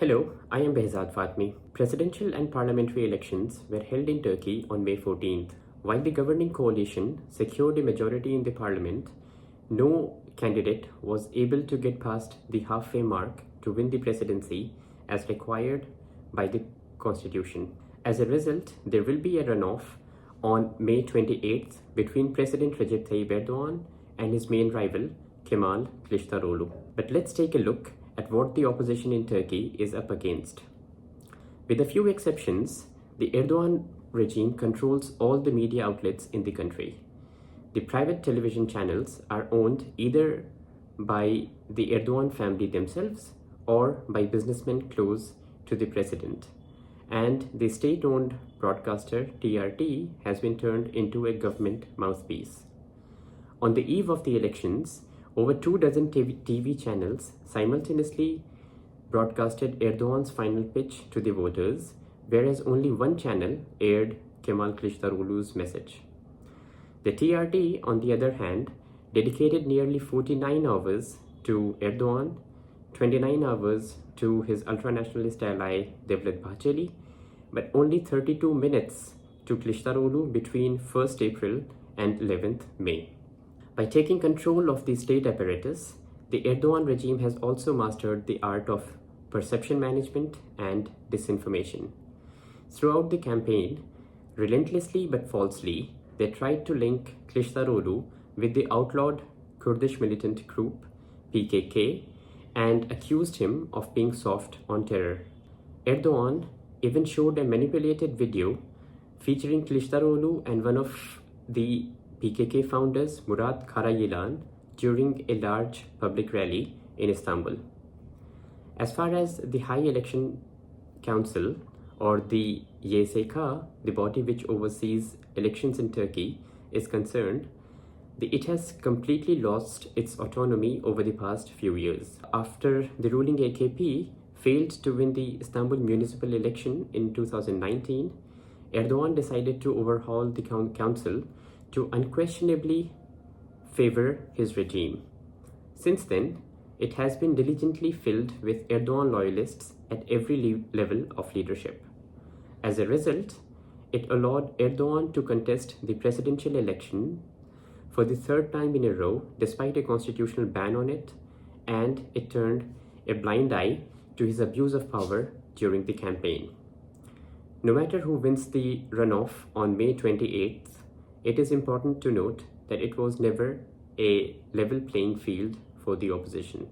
Hello, I am Behzad Fatmi. Presidential and parliamentary elections were held in Turkey on May 14th. While the governing coalition secured a majority in the parliament, no candidate was able to get past the halfway mark to win the presidency as required by the constitution. As a result, there will be a runoff on May 28th between President Recep Tayyip Erdogan and his main rival, Kemal Kılıçdaroğlu. But let's take a look at what the opposition in Turkey is up against. With a few exceptions, the Erdogan regime controls all the media outlets in the country. The private television channels are owned either by the Erdogan family themselves or by businessmen close to the president. And the state-owned broadcaster TRT has been turned into a government mouthpiece. On the eve of the elections, over 24 TV channels simultaneously broadcasted Erdogan's final pitch to the voters, whereas only one channel aired Kemal Kılıçdaroğlu's message. The TRT, on the other hand, dedicated nearly 49 hours to Erdogan, 29 hours to his ultranationalist ally Devlet Bahçeli, but only 32 minutes to Kılıçdaroğlu between 1st April and 11th May. By taking control of the state apparatus, the Erdogan regime has also mastered the art of perception management and disinformation. Throughout the campaign, relentlessly but falsely, they tried to link Kılıçdaroğlu with the outlawed Kurdish militant group PKK and accused him of being soft on terror. Erdogan even showed a manipulated video featuring Kılıçdaroğlu and one of the PKK founders Murat Karayilan during a large public rally in Istanbul. As far as the High Election Council or the YSK, the body which oversees elections in Turkey, is concerned, it has completely lost its autonomy over the past few years. After the ruling AKP failed to win the Istanbul municipal election in 2019, Erdogan decided to overhaul the council to unquestionably favor his regime. Since then, it has been diligently filled with Erdogan loyalists at every level of leadership. As a result, it allowed Erdogan to contest the presidential election for the third time in a row despite a constitutional ban on it, and it turned a blind eye to his abuse of power during the campaign. No matter who wins the runoff on May 28th, it is important to note that it was never a level playing field for the opposition.